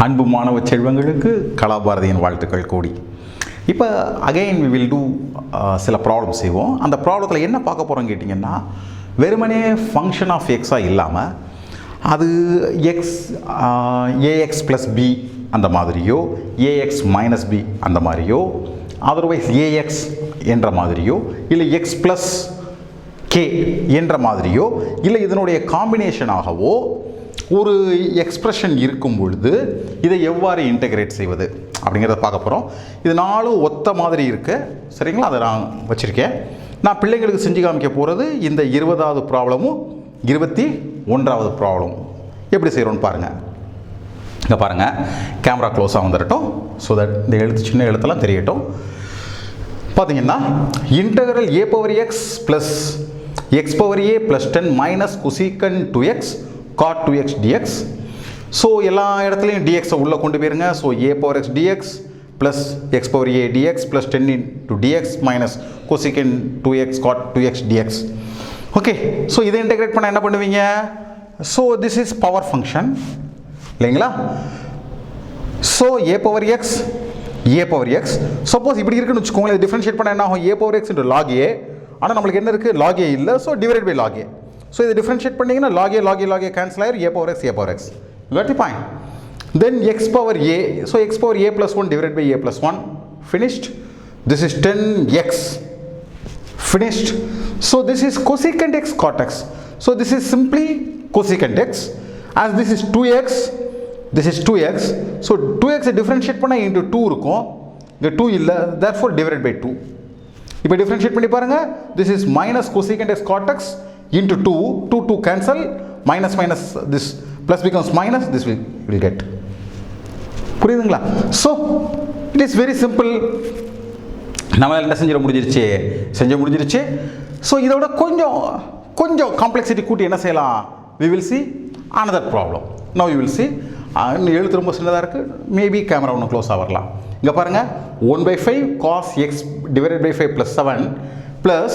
அன்பு மாணவ செல்வங்களுக்கு கலாபாரதியின் வாழ்த்துக்கள் கூடி. இப்போ அகைன் வி வில் டூ சில ப்ராப்ளம் செய்வோம். அந்த ப்ராப்ளத்தில் என்ன பார்க்க போகிறோம் கேட்டிங்கன்னா, வெறுமனே ஃபங்க்ஷன் ஆஃப் எக்ஸாக இல்லாமல் அது எக்ஸ் ஏஎக்ஸ் ப்ளஸ் பி அந்த மாதிரியோ, ஏஎக்ஸ் மைனஸ் பி அந்த மாதிரியோ, அதர்வைஸ் ஏஎக்ஸ் என்ற மாதிரியோ, இல்லை எக்ஸ் ப்ளஸ் கே என்ற மாதிரியோ, இல்லை இதனுடைய காம்பினேஷனாகவோ ஒரு எக்ஸ்பிரஷன் இருக்கும் பொழுது இதை எவ்வாறு இன்டகிரேட் செய்வது அப்படிங்கிறத பார்க்க போகிறோம். இது நாலும் ஒத்த மாதிரி இருக்குது, சரிங்களா? அதை நான் வச்சுருக்கேன். நான் பிள்ளைங்களுக்கு செஞ்சு காமிக்க போகிறது இந்த 20வது ப்ராப்ளமும் 21வது ப்ராப்ளமும் எப்படி செய்கிறோன்னு பாருங்கள். இங்கே பாருங்கள், கேமரா க்ளோஸாக வந்துடட்டும், ஸோ தட் இந்த எழுத்து சின்ன எழுத்தெல்லாம் தெரியட்டும். பார்த்தீங்கன்னா integral a power x plus x power a plus 10 minus cosecant 2x cot 2x dx. So எல்லா இடத்துலையும் dx உள்ளே கொண்டு போயிருங்க. So a power x dx plus x power a dx plus 10 into dx minus cosecant 2x cot 2x dx. Okay, so இதை integrate பண்ண என்ன பண்ணுவீங்க? So this is power function இல்லைங்களா? So a power x suppose இப்படி இருக்குன்னு வச்சுக்கோங்களேன், differentiate பண்ண என்ன ஆகும்? a power X into log a. ஆனால் நம்மளுக்கு என்ன இருக்குது? log a இல்லை, so divide by log a. So இதை டிஃபரன்ஷியேட் பண்ணிங்கன்னா log a கேன்சல் ஆயிரும், a power X got the point. Then x power a, so x power a plus 1 divided by a plus 1, finished. This is 10x, finished. So this is cosecant x cot x. So this is simply cosecant x. As this is 2x, so 2x differentiate பண்ணா into 2 இருக்கும், இங்க 2 இல்ல, therefore divided by 2. இப்போ differentiate பண்ணி பாருங்க, this is minus cosecant x cot x into 2 cancel, minus this plus becomes minus, this will get. புரியுதுங்களா? So it is very simple. நம்மளால என்ன செஞ்ச முடிஞ்சிருச்சு. ஸோ இதோட கொஞ்சம் காம்ப்ளெக்சிட்டி கூட்டி என்ன செய்யலாம்? we will see another problem. now you will see. எழுத்து ரொம்ப சின்னதாக இருக்குது, மேபி கேமரா ஒன்று க்ளோஸாக வரலாம். இங்கே பாருங்கள், 1/5 cos x divided by 5 plus 7 plus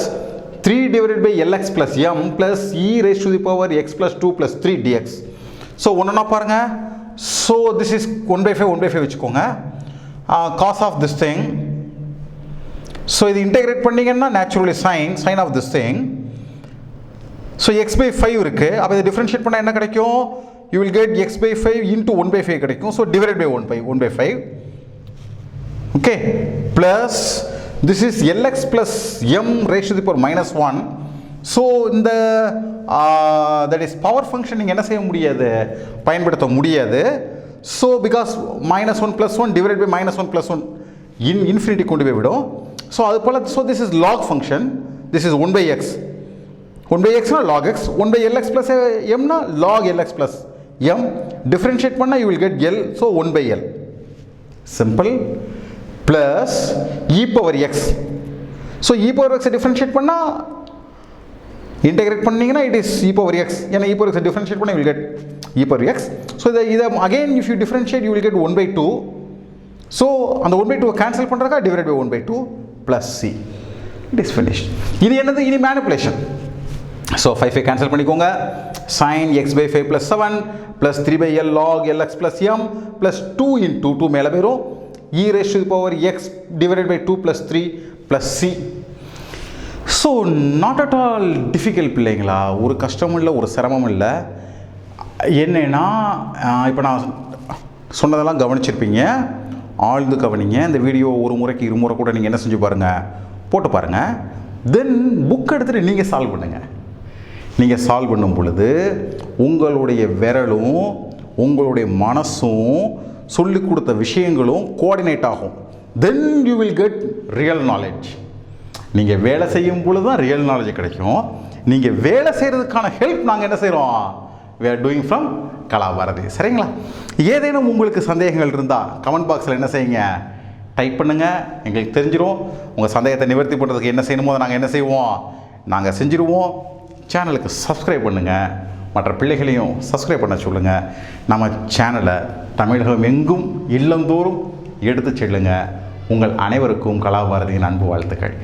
3 divided by lx plus m plus e raised to the power x plus 2 plus 3 dx. So ஒன்றுனா பாருங்கள். ஸோ திஸ் இஸ் 1/5 வச்சுக்கோங்க, cos of this thing. So இது integrate பண்ணிங்கன்னா naturally sine of this thing. So x/5 இருக்குது, அப்போ இதை differentiate பண்ணால் என்ன கிடைக்கும்? you will get x/5 into 1/5 கிடைக்கும். So divided by 1/5. okay, plus this is lx plus m raised to the power -1. So இந்த that is பவர் ஃபங்க்ஷன் நீங்கள் என்ன செய்ய முடியாது? பயன்படுத்த முடியாது. So because -1 + 1 divided by -1 + 1 infinity கொண்டு போய் விடும். ஸோ அது போல், so this is log function, this is 1/x. 1/xனா log x, 1/lx plus m na log lx plus m. differentiate பண்ணா you will get l, so 1/l simple plus e power x. so e power x differentiate பண்ணா integrate பண்ணீங்கன்னா it is e power x. ஏன்னா e power x differentiate பண்ணா you will get e power x. so இதை again if you differentiate you will get 1/2. so அந்த 1/2 cancel பண்றதுக்கா divided by 1/2 plus c. it is finished. இது என்னது? இனி manipulation. so 5 cancel பண்ணிக்கோங்க, sin x/5 plus 7 plus 3/l log lx plus m plus 2 into 2 மேலே போயிரும், e raised to the power x divided by 2 plus 3 plus c. So not at all difficult பிள்ளைங்களா, ஒரு கஷ்டமும் இல்லை, ஒரு சிரமமும் இல்லை. என்னன்னா இப்போ நான் சொன்னதெல்லாம் கவனிச்சிருப்பீங்க, ஆழ்ந்து கவனிங்க. இந்த வீடியோ ஒரு முறைக்கு இருமுறை கூட நீங்கள் என்ன செஞ்சு பாருங்கள், போட்டு பாருங்கள். தென் புக் எடுத்துகிட்டு நீங்கள் சால்வ் பண்ணுங்கள். நீங்கள் சால்வ் பண்ணும் பொழுது உங்களுடைய விரலும் உங்களுடைய மனசும் சொல்லிக் கொடுத்த விஷயங்களும் கோஆர்டினேட் ஆகும். Then you will get real knowledge. நீங்கள் வேலை செய்யும் பொழுது தான் ரியல் நாலேஜ் கிடைக்கும். நீங்கள் வேலை செய்கிறதுக்கான ஹெல்ப் நாங்கள் என்ன செய்கிறோம்? we are doing from Kalabharathi. சரிங்களா? ஏதேனும் உங்களுக்கு சந்தேகங்கள் இருந்தால் கமெண்ட் பாக்ஸில் என்ன செய்யுங்க, டைப் பண்ணுங்கள், எங்களுக்கு தெரிஞ்சிடும். உங்கள் சந்தேகத்தை நிவர்த்தி பண்ணுறதுக்கு என்ன செய்யணுமோ நாங்கள் என்ன செய்வோம், நாங்கள் செஞ்சுருவோம். சேனலுக்கு சப்ஸ்கிரைப் பண்ணுங்கள், மற்ற பிள்ளைகளையும் சப்ஸ்கிரைப் பண்ண சொல்லுங்கள். நம்ம சேனலை தமிழகம் எங்கும் இல்லந்தோறும் எடுத்து செல்லுங்கள். உங்கள் அனைவருக்கும் கலாபாரதியின் அன்பு வாழ்த்துக்கள்.